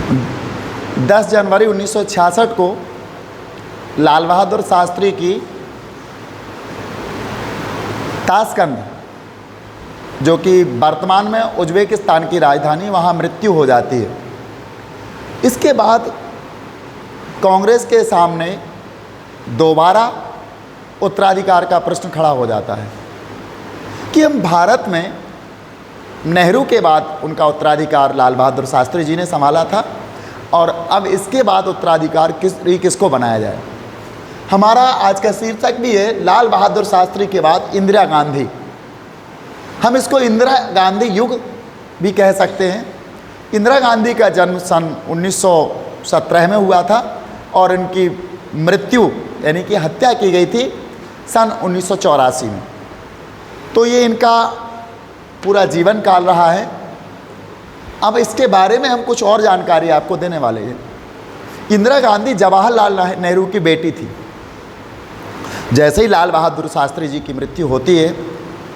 10 जनवरी 1966 को लाल बहादुर शास्त्री की ताशकंद, जो कि वर्तमान में उज्बेकिस्तान की राजधानी, वहाँ मृत्यु हो जाती है। इसके बाद कांग्रेस के सामने दोबारा उत्तराधिकार का प्रश्न खड़ा हो जाता है कि हम भारत में नेहरू के बाद उनका उत्तराधिकार लाल बहादुर शास्त्री जी ने संभाला था, और अब इसके बाद उत्तराधिकार किसको बनाया जाए। हमारा आज का शीर्षक भी है लाल बहादुर शास्त्री के बाद इंदिरा गांधी। हम इसको इंदिरा गांधी युग भी कह सकते हैं। इंदिरा गांधी का जन्म सन 1917 में हुआ था और इनकी मृत्यु यानी कि हत्या की गई थी सन 1984 में। तो ये इनका पूरा जीवन काल रहा है। अब इसके बारे में हम कुछ और जानकारी आपको देने वाले हैं। इंदिरा गांधी जवाहरलाल नेहरू की बेटी थी। जैसे ही लाल बहादुर शास्त्री जी की मृत्यु होती है,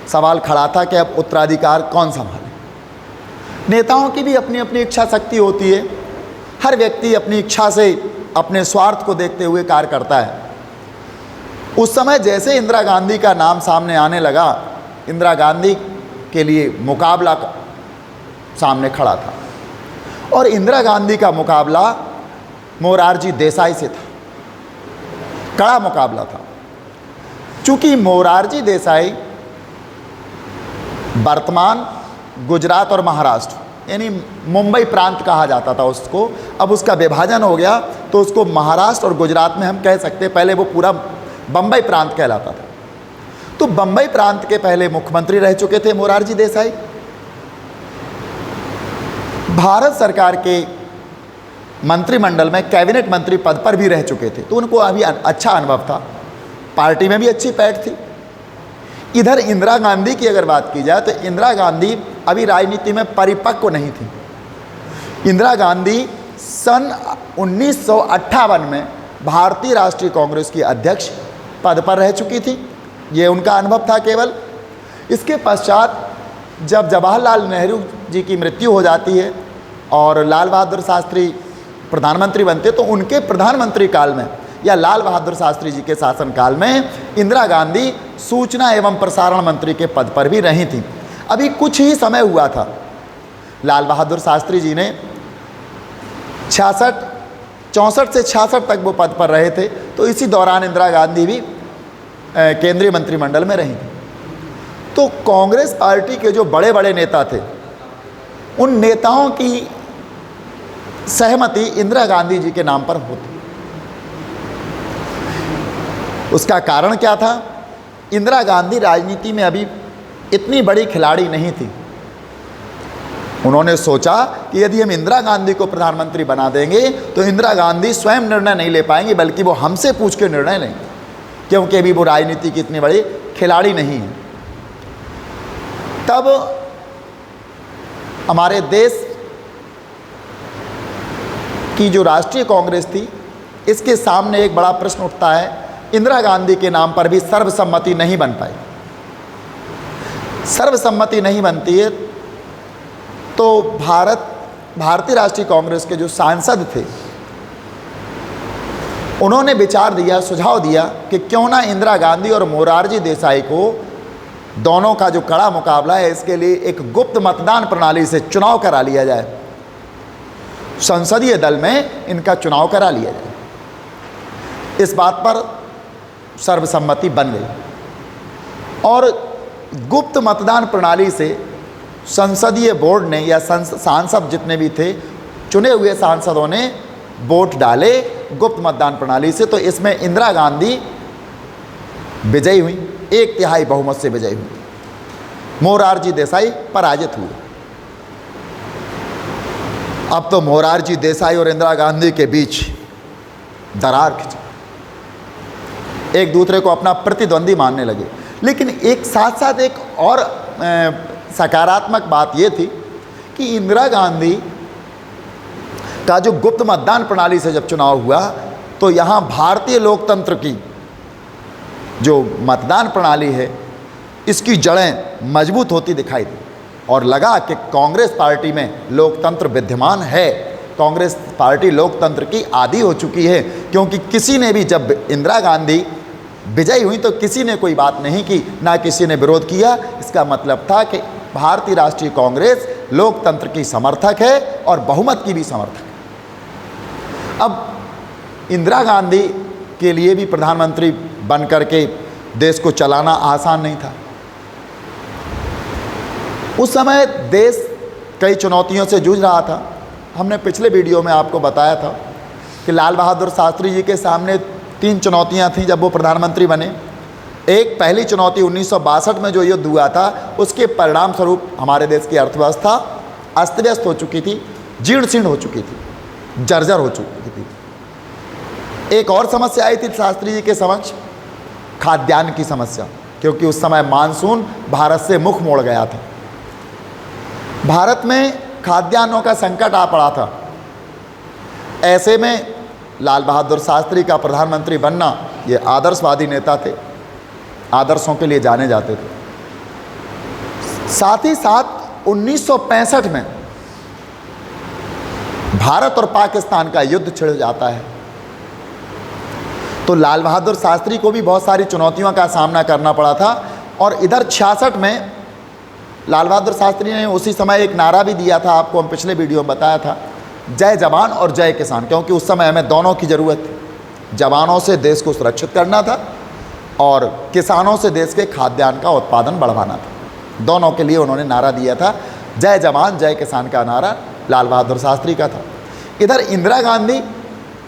सवाल खड़ा था कि अब उत्तराधिकार कौन संभाले। नेताओं की भी अपनी अपनी इच्छा शक्ति होती है। हर व्यक्ति अपनी इच्छा से अपने स्वार्थ को देखते हुए कार्य करता है। उस समय जैसे इंदिरा गांधी का नाम सामने आने लगा, इंदिरा गांधी के लिए मुकाबला सामने खड़ा था, और इंदिरा गांधी का मुकाबला मोरारजी देसाई से था। कड़ा मुकाबला था। चूंकि मोरारजी देसाई वर्तमान गुजरात और महाराष्ट्र यानी मुंबई प्रांत कहा जाता था उसको, अब उसका विभाजन हो गया तो उसको महाराष्ट्र और गुजरात में हम कह सकते हैं। पहले वो पूरा बम्बई प्रांत कहलाता था। तो बम्बई प्रांत के पहले मुख्यमंत्री रह चुके थे मोरारजी देसाई। भारत सरकार के मंत्रिमंडल में कैबिनेट मंत्री पद पर भी रह चुके थे, तो उनको अभी अच्छा अनुभव था। पार्टी में भी अच्छी पैठ थी। इधर इंदिरा गांधी की अगर बात की जाए तो इंदिरा गांधी अभी राजनीति में परिपक्व नहीं थी। इंदिरा गांधी सन 1958 में भारतीय राष्ट्रीय कांग्रेस की अध्यक्ष पद पर रह चुकी थी। ये उनका अनुभव था केवल। इसके पश्चात जब जवाहरलाल नेहरू जी की मृत्यु हो जाती है और लाल बहादुर शास्त्री प्रधानमंत्री बनते, तो उनके प्रधानमंत्री काल में या लाल बहादुर शास्त्री जी के शासनकाल में इंदिरा गांधी सूचना एवं प्रसारण मंत्री के पद पर भी रही थी। अभी कुछ ही समय हुआ था। लाल बहादुर शास्त्री जी ने 64 से 66 तक वो पद पर रहे थे, तो इसी दौरान इंदिरा गांधी भी केंद्रीय मंत्रिमंडल में रही थी। तो कांग्रेस पार्टी के जो बड़े बड़े नेता थे, उन नेताओं की सहमति इंदिरा गांधी जी के नाम पर होती। उसका कारण क्या था? इंदिरा गांधी राजनीति में अभी इतनी बड़ी खिलाड़ी नहीं थी। उन्होंने सोचा कि यदि हम इंदिरा गांधी को प्रधानमंत्री बना देंगे तो इंदिरा गांधी स्वयं निर्णय नहीं ले पाएंगी, बल्कि वो हमसे पूछ के निर्णय लेंगे, क्योंकि अभी वो राजनीति की इतनी बड़ी खिलाड़ी नहीं है। तब हमारे देश की जो राष्ट्रीय कांग्रेस थी, इसके सामने एक बड़ा प्रश्न उठता है। इंदिरा गांधी के नाम पर भी सर्वसम्मति नहीं बन पाई। सर्वसम्मति नहीं बनती है तो भारतीय राष्ट्रीय कांग्रेस के जो सांसद थे, उन्होंने विचार दिया, सुझाव दिया कि क्यों ना इंदिरा गांधी और मोरारजी देसाई को, दोनों का जो कड़ा मुकाबला है, इसके लिए एक गुप्त मतदान प्रणाली से चुनाव करा लिया जाए। संसदीय दल में इनका चुनाव करा लिया जाए। इस बात पर सर्वसम्मति बन गई और गुप्त मतदान प्रणाली से संसदीय बोर्ड ने या सांसद जितने भी थे, चुने हुए सांसदों ने वोट डाले गुप्त मतदान प्रणाली से। तो इसमें इंदिरा गांधी विजयी हुई, 1/3 बहुमत से विजयी हुई। मोरारजी देसाई पराजित हुए। अब तो मोरारजी देसाई और इंदिरा गांधी के बीच दरार खिंची, एक दूसरे को अपना प्रतिद्वंदी मानने लगे। लेकिन एक साथ साथ एक और सकारात्मक बात ये थी कि इंदिरा गांधी का जो गुप्त मतदान प्रणाली से जब चुनाव हुआ, तो यहाँ भारतीय लोकतंत्र की जो मतदान प्रणाली है, इसकी जड़ें मजबूत होती दिखाई दी और लगा कि कांग्रेस पार्टी में लोकतंत्र विद्यमान है, कांग्रेस पार्टी लोकतंत्र की आदी हो चुकी है, क्योंकि किसी ने भी, जब इंदिरा गांधी विजयी हुई तो किसी ने कोई बात नहीं की, ना किसी ने विरोध किया। इसका मतलब था कि भारतीय राष्ट्रीय कांग्रेस लोकतंत्र की समर्थक है और बहुमत की भी समर्थक है। अब इंदिरा गांधी के लिए भी प्रधानमंत्री बन करके देश को चलाना आसान नहीं था। उस समय देश कई चुनौतियों से जूझ रहा था। हमने पिछले वीडियो में आपको बताया था कि लाल बहादुर शास्त्री जी के सामने 3 चुनौतियां थीं जब वो प्रधानमंत्री बने। एक पहली चुनौती 1962 में जो युद्ध हुआ था, उसके परिणाम स्वरूप हमारे देश की अर्थव्यवस्था अस्त व्यस्त हो चुकी थी, जीर्ण शीर्ण हो चुकी थी, जर्जर हो चुकी थी। एक और समस्या आई थी शास्त्री जी के समक्ष, खाद्यान्न की समस्या, क्योंकि उस समय मानसून भारत से मुख मोड़ गया था। भारत में खाद्यान्नों का संकट आ पड़ा था। ऐसे में लाल बहादुर शास्त्री का प्रधानमंत्री बनना, ये आदर्शवादी नेता थे, आदर्शों के लिए जाने जाते थे। साथ ही साथ 1965 में भारत और पाकिस्तान का युद्ध छिड़ जाता है, तो लाल बहादुर शास्त्री को भी बहुत सारी चुनौतियों का सामना करना पड़ा था। और इधर 66 में लाल बहादुर शास्त्री ने उसी समय एक नारा भी दिया था, आपको हम पिछले वीडियो में बताया था, जय जवान और जय किसान, क्योंकि उस समय हमें दोनों की ज़रूरत थी। जवानों से देश को सुरक्षित करना था और किसानों से देश के खाद्यान्न का उत्पादन बढ़वाना था। दोनों के लिए उन्होंने नारा दिया था। जय जवान जय किसान का नारा लाल बहादुर शास्त्री का था। इधर इंदिरा गांधी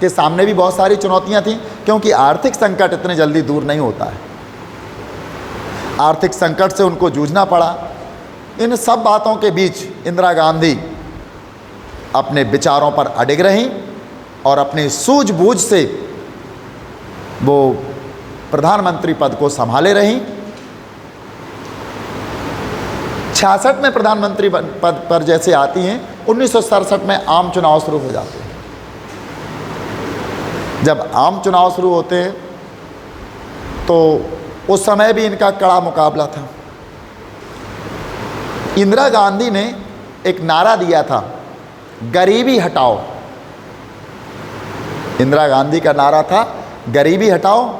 के सामने भी बहुत सारी चुनौतियां थीं, क्योंकि आर्थिक संकट इतने जल्दी दूर नहीं होता है। आर्थिक संकट से उनको जूझना पड़ा। इन सब बातों के बीच इंदिरा गांधी अपने विचारों पर अडिग रहीं और अपनी सूझबूझ से वो प्रधानमंत्री पद को संभाले रहीं। 66 में प्रधानमंत्री पद पर जैसे आती हैं, 1967 में आम चुनाव शुरू हो जाते हैं। जब आम चुनाव शुरू होते हैं तो उस समय भी इनका कड़ा मुकाबला था। इंदिरा गांधी ने एक नारा दिया था, गरीबी हटाओ। इंदिरा गांधी का नारा था गरीबी हटाओ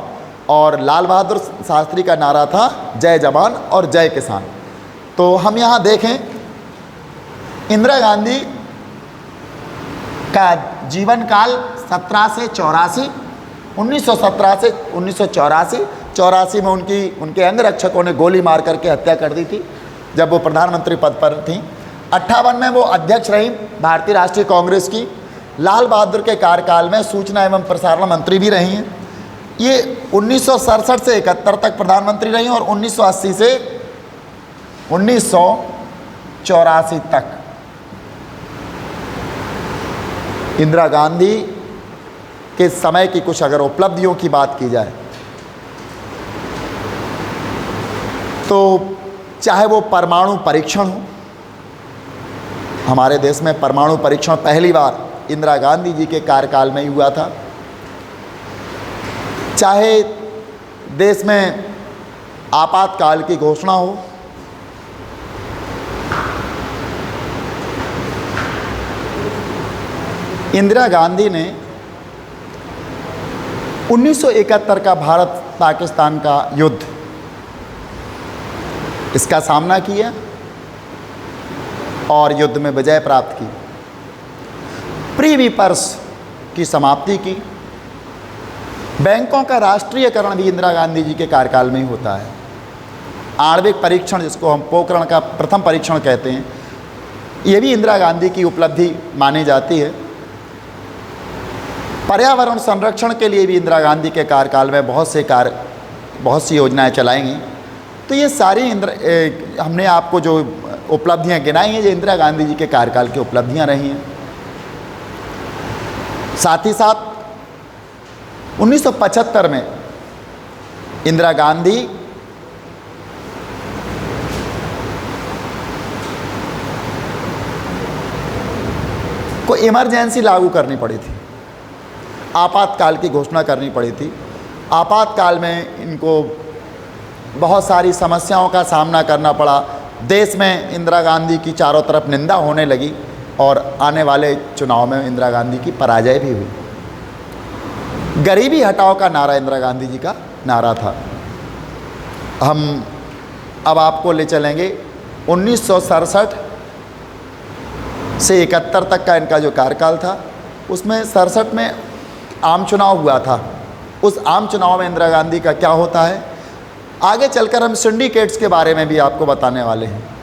और लाल बहादुर शास्त्री का नारा था जय जवान और जय किसान। तो हम यहाँ देखें, इंदिरा गांधी का जीवन काल 17 से 84, 1917 से 1984, 84 में उनके अंगरक्षकों ने गोली मार करके हत्या कर दी थी जब वो प्रधानमंत्री पद पर थी। 58 में वो अध्यक्ष रही भारतीय राष्ट्रीय कांग्रेस की। लाल बहादुर के कार्यकाल में सूचना एवं प्रसारण मंत्री भी रही हैं। ये 1967 से 71 तक प्रधानमंत्री रही और 1980 से 1984 तक इंदिरा गांधी के समय की कुछ अगर उपलब्धियों की बात की जाए तो चाहे वो परमाणु परीक्षण हो, हमारे देश में परमाणु परीक्षण पहली बार इंदिरा गांधी जी के कार्यकाल में ही हुआ था, चाहे देश में आपातकाल की घोषणा हो, इंदिरा गांधी ने 1971 का भारत पाकिस्तान का युद्ध, इसका सामना किया और युद्ध में विजय प्राप्त की। प्रीवी पर्स की समाप्ति की। बैंकों का राष्ट्रीयकरण भी इंदिरा गांधी जी के कार्यकाल में ही होता है। आणविक परीक्षण, जिसको हम पोखरण का प्रथम परीक्षण कहते हैं, ये भी इंदिरा गांधी की उपलब्धि मानी जाती है। पर्यावरण संरक्षण के लिए भी इंदिरा गांधी के कार्यकाल में बहुत सी योजनाएं चलाई गई। तो ये सारी हमने आपको जो उपलब्धियां गिनाई हैं, ये इंदिरा गांधी जी के कार्यकाल की उपलब्धियां रही हैं। साथ ही साथ 1975 में इंदिरा गांधी को इमरजेंसी लागू करनी पड़ी थी, आपातकाल की घोषणा करनी पड़ी थी। आपातकाल में इनको बहुत सारी समस्याओं का सामना करना पड़ा। देश में इंदिरा गांधी की चारों तरफ निंदा होने लगी और आने वाले चुनाव में इंदिरा गांधी की पराजय भी हुई। गरीबी हटाओ का नारा इंदिरा गांधी जी का नारा था। हम अब आपको ले चलेंगे 1967 से 71 तक का इनका जो कार्यकाल था, उसमें 67 में आम चुनाव हुआ था। उस आम चुनाव में इंदिरा गांधी का क्या होता है, आगे चलकर हम सिंडिकेट्स के बारे में भी आपको बताने वाले हैं।